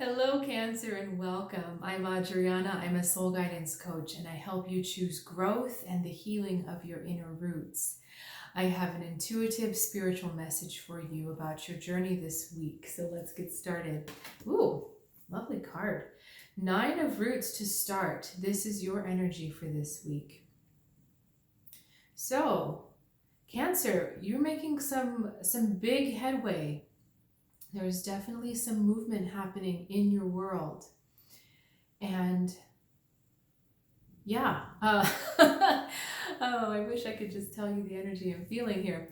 Hello, Cancer, and welcome. I'm Adriana. I'm a soul guidance coach, and I help you choose growth and the healing of your inner roots. I have an intuitive spiritual message for you about your journey this week. So let's get started. Ooh, lovely card. Nine of Roots to start. This is your energy for this week. So, Cancer, you're making some big headway. There's definitely some movement happening in your world. And yeah, oh, I wish I could just tell you the energy I'm feeling here.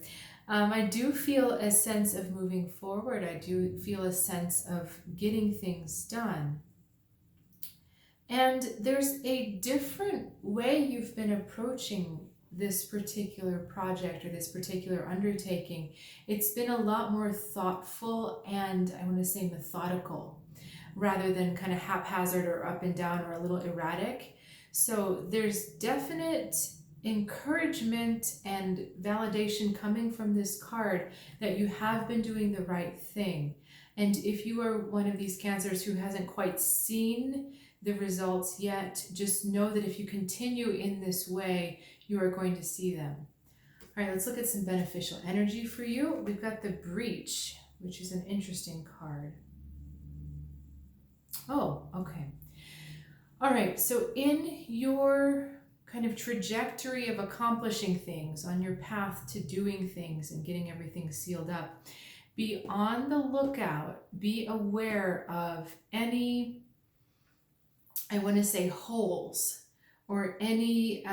I do feel a sense of moving forward. I do feel a sense of getting things done. And there's a different way you've been approaching this particular project or this particular undertaking. It's been a lot more thoughtful and I want to say methodical rather than kind of haphazard or up and down or a little erratic. So there's definite encouragement and validation coming from this card that you have been doing the right thing. And if you are one of these Cancers who hasn't quite seen the results yet, just know that if you continue in this way, you are going to see them. All right, let's look at some beneficial energy for you. We've got the Breach, which is an interesting card. Oh, okay. All right, so in your kind of trajectory of accomplishing things, on your path to doing things and getting everything sealed up, be on the lookout, be aware of any, I want to say, holes or any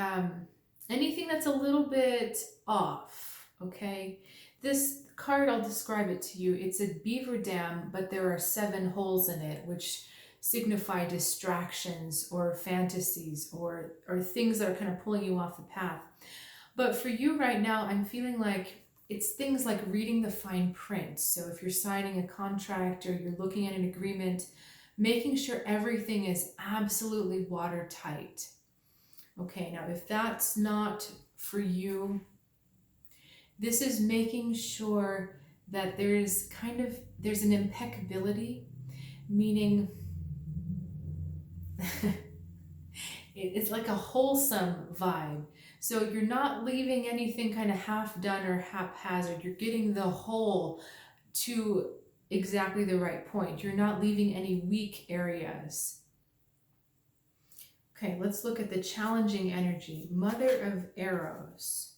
anything that's a little bit off, okay? This card, I'll describe it to you. It's a beaver dam, but there are 7 holes in it, which signify distractions or fantasies or things that are kind of pulling you off the path. But for you right now, I'm feeling like it's things like reading the fine print. So if you're signing a contract or you're looking at an agreement, making sure everything is absolutely watertight. Okay, now if that's not for you, this is making sure that there's an impeccability, meaning it's like a wholesome vibe. So you're not leaving anything kind of half done or haphazard. You're getting the whole to exactly the right point. You're not leaving any weak areas. Okay, let's look at the challenging energy. Mother of Arrows.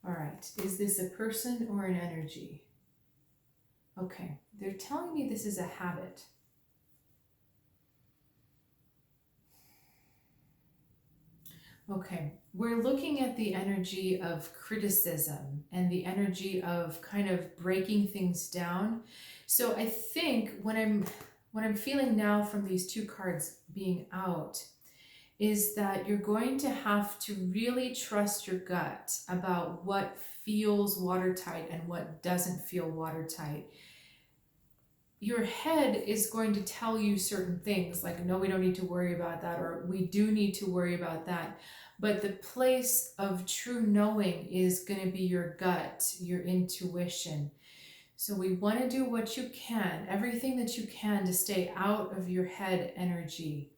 All right, is this a person or an energy? Okay, they're telling me this is a habit. Okay, we're looking at the energy of criticism and the energy of kind of breaking things down. So I think what I'm feeling now from these 2 cards being out is that you're going to have to really trust your gut about what feels watertight and what doesn't feel watertight. Your head is going to tell you certain things like, no, we don't need to worry about that, or we do need to worry about that. But the place of true knowing is going to be your gut, your intuition. So we want to do what you can, everything that you can to stay out of your head energy,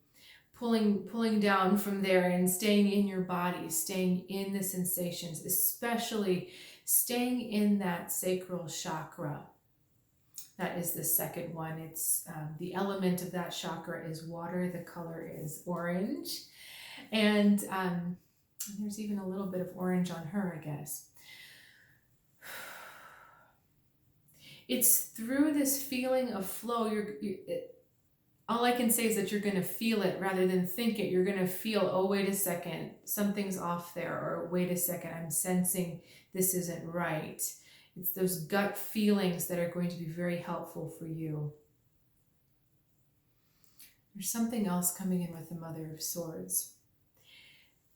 pulling down from there and staying in your body, staying in the sensations, especially staying in that sacral chakra. That is the second one. It's the element of that chakra is water. The color is orange. And there's even a little bit of orange on her, I guess. It's through this feeling of flow. All I can say is that you're going to feel it rather than think it. You're going to feel, oh, wait a second, something's off there. Or wait a second, I'm sensing this isn't right. It's those gut feelings that are going to be very helpful for you. There's something else coming in with the Mother of Swords.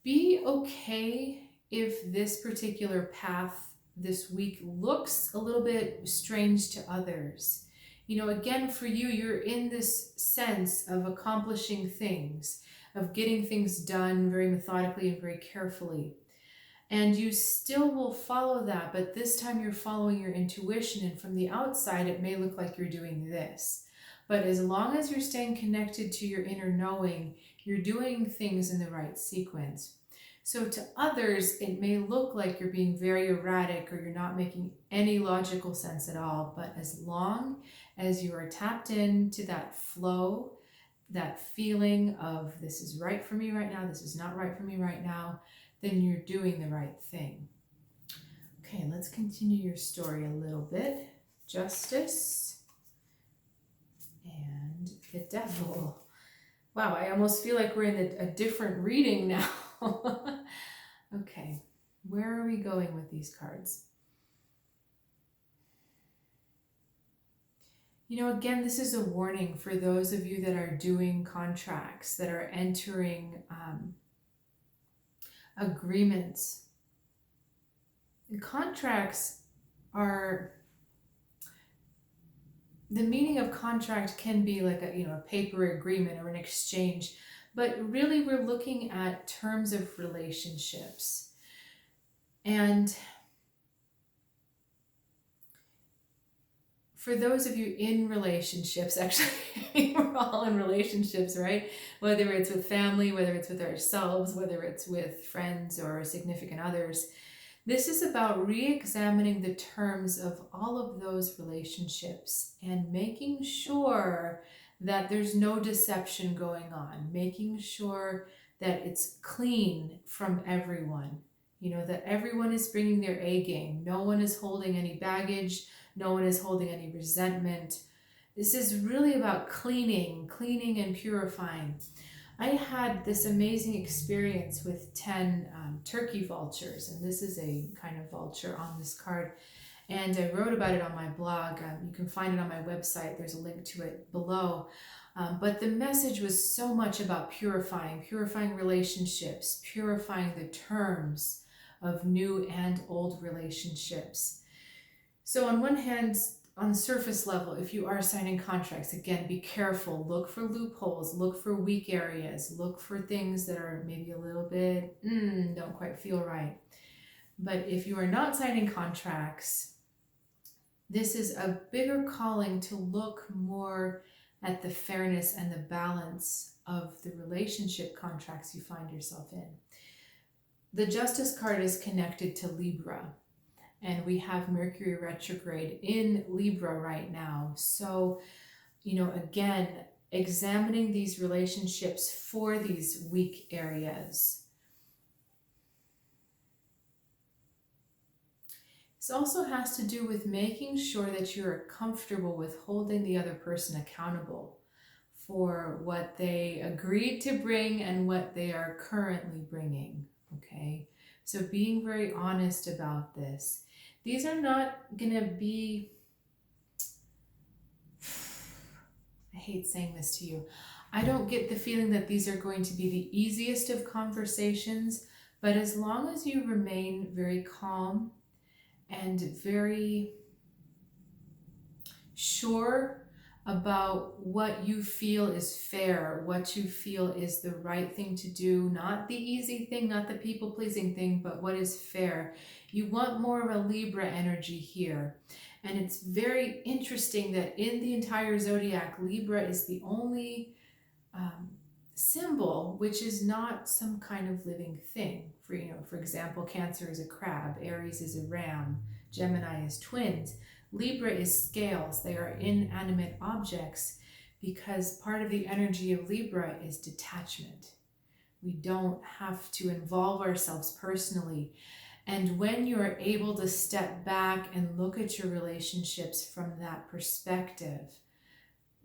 Be okay if this particular path this week looks a little bit strange to others. You know, again, for you, you're in this sense of accomplishing things, of getting things done very methodically and very carefully. And you still will follow that, but this time you're following your intuition, and from the outside, it may look like you're doing this. But as long as you're staying connected to your inner knowing, you're doing things in the right sequence. So to others, it may look like you're being very erratic or you're not making any logical sense at all. But as long as you are tapped into that flow, that feeling of this is right for me right now, this is not right for me right now, then you're doing the right thing. Okay, let's continue your story a little bit. Justice and the Devil. Wow, I almost feel like we're in a different reading now. Okay, where are we going with these cards? You know, again, this is a warning for those of you that are doing contracts, that are entering agreements. Contracts are, the meaning of contract can be like a paper agreement or an exchange, but really we're looking at terms of relationships. And for those of you in relationships, actually, we're all in relationships, right? Whether it's with family, whether it's with ourselves, whether it's with friends or significant others. This is about re-examining the terms of all of those relationships and making sure that there's no deception going on, making sure that it's clean from everyone. You know, that everyone is bringing their A game. No one is holding any baggage. No one is holding any resentment. This is really about cleaning and purifying. I had this amazing experience with 10 turkey vultures, and this is a kind of vulture on this card. And I wrote about it on my blog. You can find it on my website. There's a link to it below. But the message was so much about purifying relationships, purifying the terms of new and old relationships. So on one hand, on the surface level, if you are signing contracts, again, be careful. Look for loopholes, look for weak areas, look for things that are maybe a little bit, don't quite feel right. But if you are not signing contracts, this is a bigger calling to look more at the fairness and the balance of the relationship contracts you find yourself in. The Justice card is connected to Libra. And we have Mercury retrograde in Libra right now. So, again, examining these relationships for these weak areas. This also has to do with making sure that you're comfortable with holding the other person accountable for what they agreed to bring and what they are currently bringing, okay? So being very honest about this. These are not going to be, I hate saying this to you, I don't get the feeling that these are going to be the easiest of conversations, but as long as you remain very calm and very sure about what you feel is fair, what you feel is the right thing to do, not the easy thing, not the people-pleasing thing, but what is fair. You want more of a Libra energy here. And it's very interesting that in the entire zodiac, Libra is the only symbol which is not some kind of living thing. For example, Cancer is a crab, Aries is a ram, Gemini is twins. Libra is scales. They are inanimate objects because part of the energy of Libra is detachment. We don't have to involve ourselves personally. And when you are able to step back and look at your relationships from that perspective,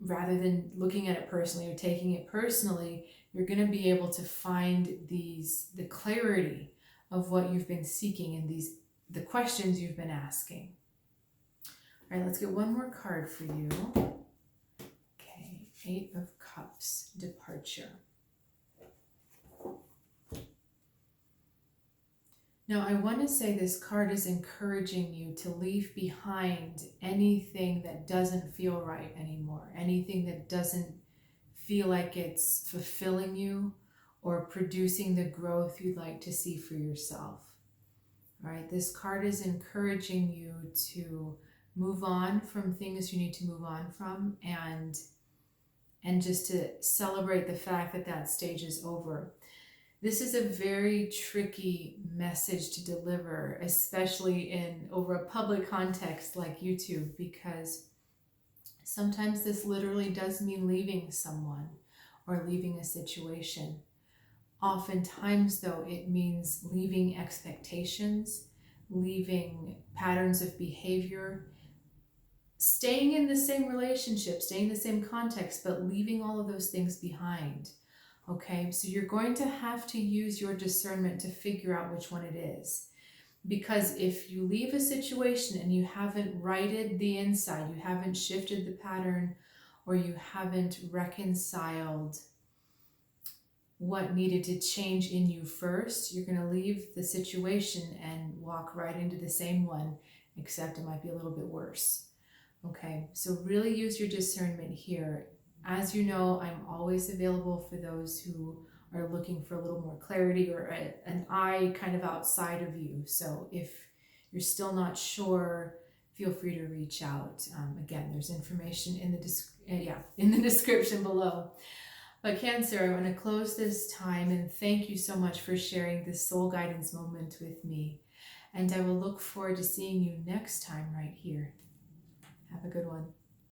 rather than looking at it personally or taking it personally, you're going to be able to find the clarity of what you've been seeking and the questions you've been asking. All right, let's get one more card for you. Okay, 8 of Cups, departure. Now, I want to say this card is encouraging you to leave behind anything that doesn't feel right anymore, anything that doesn't feel like it's fulfilling you or producing the growth you'd like to see for yourself. All right, this card is encouraging you to move on from things you need to move on from and and just to celebrate the fact that that stage is over. This is a very tricky message to deliver, especially in over a public context like YouTube, because sometimes this literally does mean leaving someone or leaving a situation. Oftentimes, though, it means leaving expectations, leaving patterns of behavior, staying in the same relationship, staying in the same context, but leaving all of those things behind. Okay, so you're going to have to use your discernment to figure out which one it is. Because if you leave a situation and you haven't righted the inside, you haven't shifted the pattern, or you haven't reconciled what needed to change in you first, you're going to leave the situation and walk right into the same one, except it might be a little bit worse. Okay, so really use your discernment here. As you know, I'm always available for those who are looking for a little more clarity or an eye kind of outside of you. So if you're still not sure, feel free to reach out. Again, there's information in the description below. But Cancer, I want to close this time and thank you so much for sharing this soul guidance moment with me. And I will look forward to seeing you next time right here. Have a good one.